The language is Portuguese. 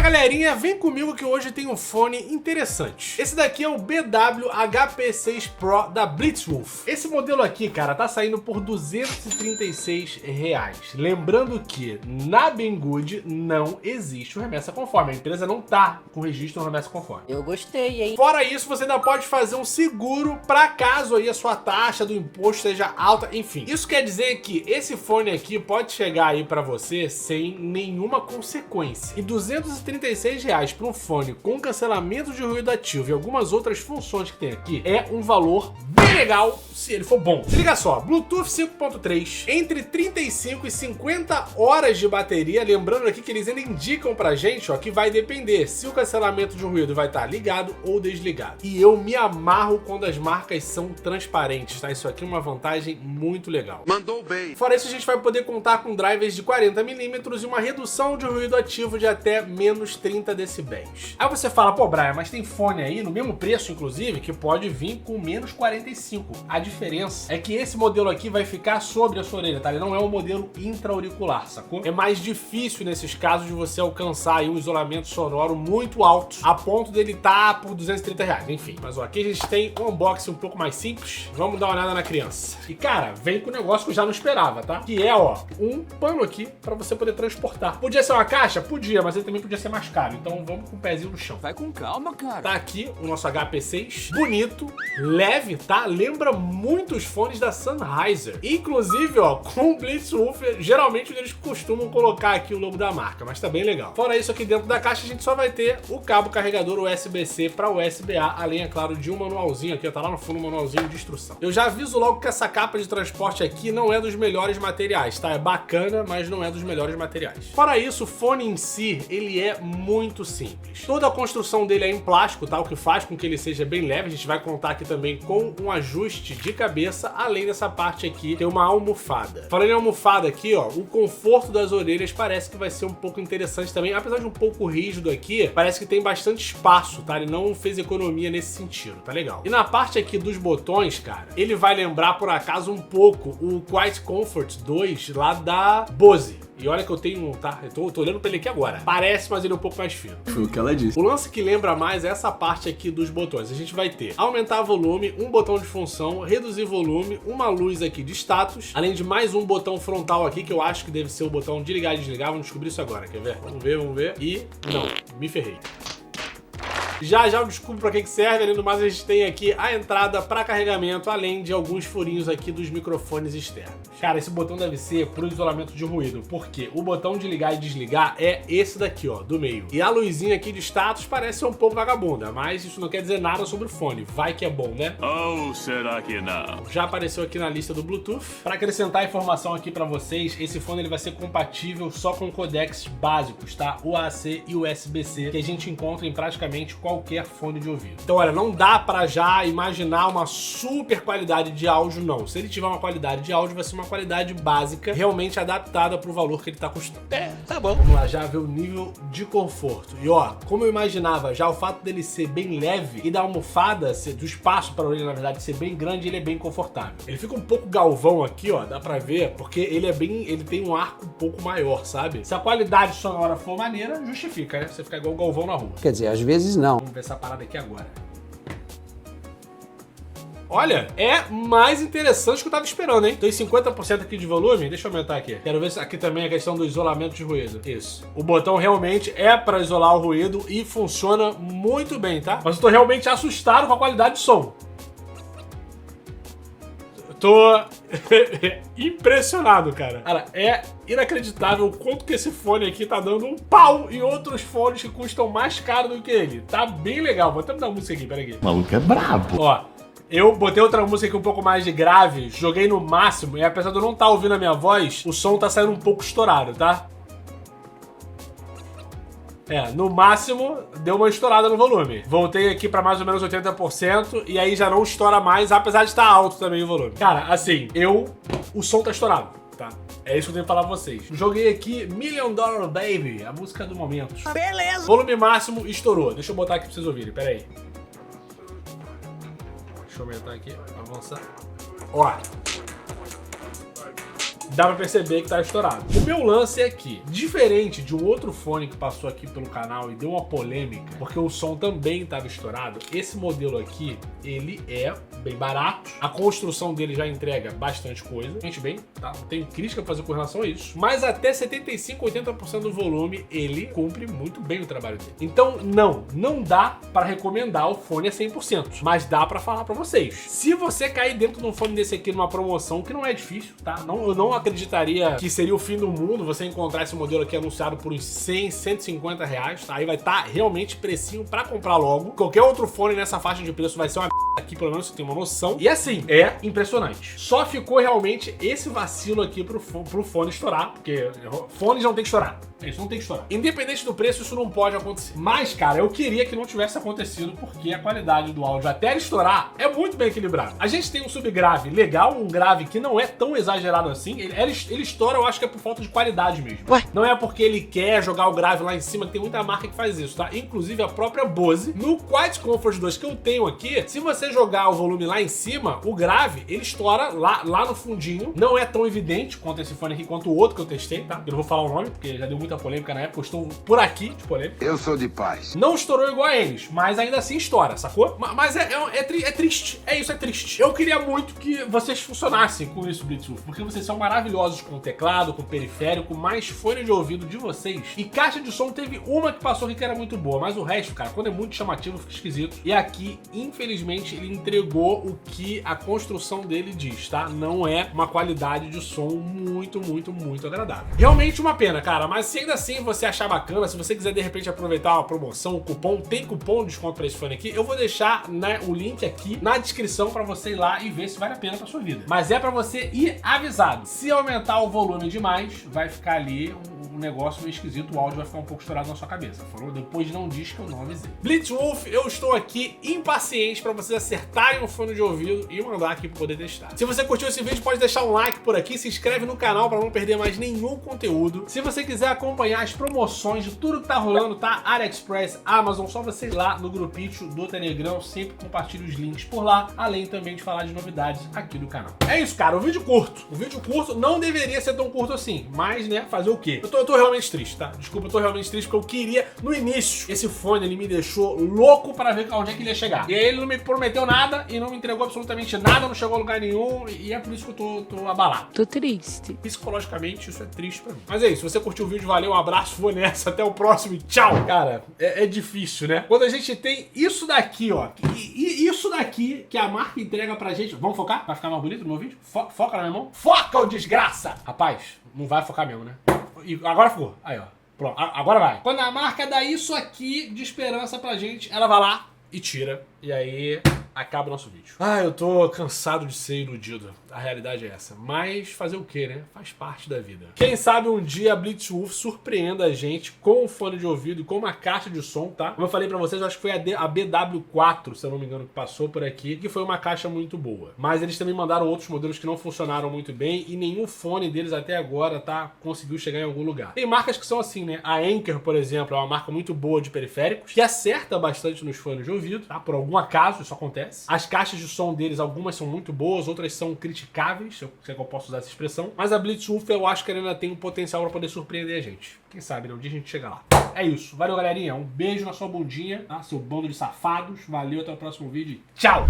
Galerinha, vem comigo que hoje tem um fone interessante. Esse daqui é o BW-HP6 Pro da Blitzwolf. Esse modelo aqui, cara, tá saindo por R$236. Lembrando que na Banggood não existe o remessa conforme. A empresa não tá com registro no remessa conforme. Eu gostei, hein? Fora isso, você ainda pode fazer um seguro para caso aí a sua taxa do imposto seja alta, enfim. Isso quer dizer que esse fone aqui pode chegar aí para você sem nenhuma consequência. E R$236 para um fone com cancelamento de ruído ativo e algumas outras funções que tem aqui é um valor bem legal se ele for bom. Se liga só, Bluetooth 5.3, entre 35 e 50 horas de bateria, lembrando aqui que eles ainda indicam pra gente, ó, que vai depender se o cancelamento de ruído vai estar ligado ou desligado. E eu me amarro quando as marcas são transparentes, tá? Isso aqui é uma vantagem muito legal. Mandou bem. Fora isso, a gente vai poder contar com drivers de 40mm e uma redução de ruído ativo de até menos 30 decibéis. Aí você fala, pô, Brian, mas tem fone aí, no mesmo preço, inclusive, que pode vir com menos 45. A diferença é que esse modelo aqui vai ficar sobre a sua orelha, tá? Ele não é um modelo intra-auricular, sacou? É mais difícil nesses casos de você alcançar aí um isolamento sonoro muito alto, a ponto dele estar por R$230. Enfim, mas ó, aqui a gente tem um unboxing um pouco mais simples. Vamos dar uma olhada na criança. E cara, vem com um negócio que eu já não esperava, tá? Que é, ó, um pano aqui pra você poder transportar. Podia ser uma caixa? Podia, mas ele também podia ser mais caro. Então vamos com o pezinho no chão. Vai com calma, cara. Tá aqui o nosso HP6. Bonito, leve, tá? Lembra muito os fones da Sennheiser. Inclusive, ó, com o Blitzwolf, geralmente eles costumam colocar aqui o logo da marca, mas tá bem legal. Fora isso, aqui dentro da caixa a gente só vai ter o cabo carregador USB-C para USB-A, além, é claro, de um manualzinho aqui, ó, tá lá no fundo um manualzinho de instrução. Eu já aviso logo que essa capa de transporte aqui não é dos melhores materiais, tá? É bacana, mas não é dos melhores materiais. Fora isso, o fone em si, ele é muito simples. Toda a construção dele é em plástico, tá? O que faz com que ele seja bem leve. A gente vai contar aqui também com um ajuste de cabeça, além dessa parte aqui ter uma almofada. Falando em almofada aqui, ó, o conforto das orelhas parece que vai ser um pouco interessante também, apesar de um pouco rígido aqui, parece que tem bastante espaço, tá? Ele não fez economia nesse sentido, tá legal. E na parte aqui dos botões, cara, ele vai lembrar por acaso um pouco o Quiet Comfort 2 lá da Bose. E olha que eu tenho, tá? Eu tô olhando pra ele aqui agora. Parece, mas ele é um pouco mais fino. Foi o que ela disse. O lance que lembra mais é essa parte aqui dos botões. A gente vai ter aumentar volume, um botão de função, reduzir volume, uma luz aqui de status, além de mais um botão frontal aqui, que eu acho que deve ser o botão de ligar e desligar. Vamos descobrir isso agora, quer ver? Vamos ver. E não, me ferrei. Já eu descubro para que serve. Além do mais, a gente tem aqui a entrada para carregamento, além de alguns furinhos aqui dos microfones externos. Cara, esse botão deve ser para o isolamento de ruído, porque o botão de ligar e desligar é esse daqui, ó, do meio. E a luzinha aqui de status parece ser um pouco vagabunda, mas isso não quer dizer nada sobre o fone. Vai que é bom, né? Ou será que não? Já apareceu aqui na lista do Bluetooth. Para acrescentar informação aqui para vocês, esse fone ele vai ser compatível só com codecs básicos, tá? UAC e USB-C, que a gente encontra em praticamente qualquer fone de ouvido. Então, olha, não dá pra já imaginar uma super qualidade de áudio, não. Se ele tiver uma qualidade de áudio, vai ser uma qualidade básica, realmente adaptada pro valor que ele tá custando. É, tá bom. Vamos lá, já ver o nível de conforto. E ó, como eu imaginava, já o fato dele ser bem leve e da almofada, do espaço pra orelha, na verdade, ser bem grande, ele é bem confortável. Ele fica um pouco galvão aqui, ó, dá pra ver, porque ele tem um arco um pouco maior, sabe? Se a qualidade sonora for maneira, justifica, né? Você ficar igual o galvão na rua. Quer dizer, às vezes não. Vamos ver essa parada aqui agora. Olha, é mais interessante do que eu tava esperando, hein? Tem 50% aqui de volume. Deixa eu aumentar aqui. Quero ver se aqui também é a questão do isolamento de ruído. Isso. O botão realmente é para isolar o ruído e funciona muito bem, tá? Mas eu tô realmente assustado com a qualidade de som. Tô impressionado, cara. Cara, é inacreditável o quanto que esse fone aqui tá dando um pau em outros fones que custam mais caro do que ele. Tá bem legal. Vou até mudar a música aqui, peraí. O maluco é brabo. Ó, eu botei outra música aqui um pouco mais de grave, joguei no máximo e apesar de eu não estar ouvindo a minha voz, o som tá saindo um pouco estourado, tá? É, no máximo, deu uma estourada no volume. Voltei aqui pra mais ou menos 80% e aí já não estoura mais, apesar de estar alto também o volume. Cara, assim, o som tá estourado, tá? É isso que eu tenho que falar pra vocês. Joguei aqui $1 Million Baby, a música do momento. Beleza. Volume máximo estourou. Deixa eu botar aqui pra vocês ouvirem, pera aí. Deixa eu aumentar aqui, avançar. Ó. dá pra perceber que tá estourado. O meu lance é que, diferente de um outro fone que passou aqui pelo canal e deu uma polêmica, porque o som também tava estourado, esse modelo aqui, ele é bem barato. A construção dele já entrega bastante coisa. Gente, bem, tá? Não tenho crítica pra fazer com relação a isso. Mas até 75, 80% do volume, ele cumpre muito bem o trabalho dele. Então, não dá pra recomendar o fone a 100%. Mas dá pra falar pra vocês. Se você cair dentro de um fone desse aqui numa promoção, que não é difícil, tá? Eu não acreditaria que seria o fim do mundo você encontrar esse modelo aqui anunciado por uns 100, 150 reais, tá? Aí vai estar realmente precinho pra comprar logo. Qualquer outro fone nessa faixa de preço vai ser uma aqui, pelo menos você tem uma noção. E assim, é impressionante. Só ficou realmente esse vacilo aqui pro fone estourar, porque fones não tem que estourar. Isso não tem que estourar. Independente do preço, isso não pode acontecer. Mas, cara, eu queria que não tivesse acontecido, porque a qualidade do áudio até ele estourar é muito bem equilibrado. A gente tem um subgrave legal, um grave que não é tão exagerado assim. Ele estoura, eu acho que é por falta de qualidade mesmo. Ué? Não é porque ele quer jogar o grave lá em cima, que tem muita marca que faz isso, tá? Inclusive a própria Bose. No Quiet Comfort 2 que eu tenho aqui, se você jogar o volume lá em cima, o grave, ele estoura lá no fundinho. Não é tão evidente quanto esse fone aqui, quanto o outro que eu testei, tá? Eu não vou falar o nome, porque já deu muita polêmica na época, eu estou por aqui de polêmica. Eu sou de paz. Não estourou igual a eles, mas ainda assim estoura, sacou? Mas é triste, é isso, é triste. Eu queria muito que vocês funcionassem com isso, Blitzwolf, porque vocês são maravilhosos com o teclado, com o periférico, mais fone de ouvido de vocês. E caixa de som teve uma que passou aqui que era muito boa, mas o resto, cara, quando é muito chamativo, fica esquisito. E aqui, infelizmente, ele entregou o que a construção dele diz, tá? Não é uma qualidade de som muito agradável. Realmente uma pena, cara, mas se ainda assim você achar bacana, se você quiser de repente aproveitar uma promoção, um cupom, tem cupom de desconto para esse fone aqui, eu vou deixar, né, o link aqui na descrição para você ir lá e ver se vale a pena para sua vida. Mas é para você ir avisado. Se aumentar o volume demais, vai ficar ali um negócio meio esquisito, o áudio vai ficar um pouco estourado na sua cabeça. Falou? Depois não diz que eu não avisei. Blitzwolf, eu estou aqui impaciente para vocês acertarem o fone de ouvido e mandar aqui para poder testar. Se você curtiu esse vídeo, pode deixar um like por aqui, se inscreve no canal para não perder mais nenhum conteúdo. Se você quiser acompanhar as promoções de tudo que tá rolando, tá? AliExpress, Amazon, só você ir lá no grupinho do Telegram, sempre compartilho os links por lá, além também de falar de novidades aqui do canal. É isso, cara, o vídeo curto não deveria ser tão curto assim, mas, né, fazer o quê? Eu tô realmente triste, tá? Desculpa, eu tô realmente triste porque eu queria, no início, esse fone, ele me deixou louco pra ver onde é que ele ia chegar. E aí ele não me prometeu nada e não me entregou absolutamente nada, não chegou a lugar nenhum, e é por isso que eu tô abalado. Tô triste. Psicologicamente, isso é triste pra mim. Mas é isso, se você curtiu o vídeo, valeu, um abraço, vou nessa, até o próximo e tchau! Cara, é difícil, né? Quando a gente tem isso daqui, ó, e isso daqui que a marca entrega pra gente... Vamos focar? Vai ficar mais bonito no meu vídeo? Foca na minha mão? Foca, ô desgraça! Rapaz, não vai focar mesmo, né? E agora ficou. Aí, ó. Pronto, agora vai. Quando a marca dá isso aqui de esperança pra gente, ela vai lá e tira. E aí acaba o nosso vídeo. Ah, eu tô cansado de ser iludido. A realidade é essa. Mas fazer o quê, né? Faz parte da vida. Quem sabe um dia a Blitzwolf surpreenda a gente com um fone de ouvido e com uma caixa de som, tá? Como eu falei pra vocês, eu acho que foi a BW4, se eu não me engano, que passou por aqui, que foi uma caixa muito boa. Mas eles também mandaram outros modelos que não funcionaram muito bem e nenhum fone deles até agora, tá? Conseguiu chegar em algum lugar. Tem marcas que são assim, né? A Anker, por exemplo, é uma marca muito boa de periféricos, que acerta bastante nos fones de ouvido, tá? Por algum acaso, isso acontece. As caixas de som deles, algumas são muito boas, outras são criticáveis, se é que eu posso usar essa expressão. Mas a Blitzwolf, eu acho que ela ainda tem um potencial para poder surpreender a gente. Quem sabe, né? Um dia a gente chega lá. É isso. Valeu, galerinha. Um beijo na sua bundinha, tá? Seu bando de safados. Valeu, até o próximo vídeo. Tchau!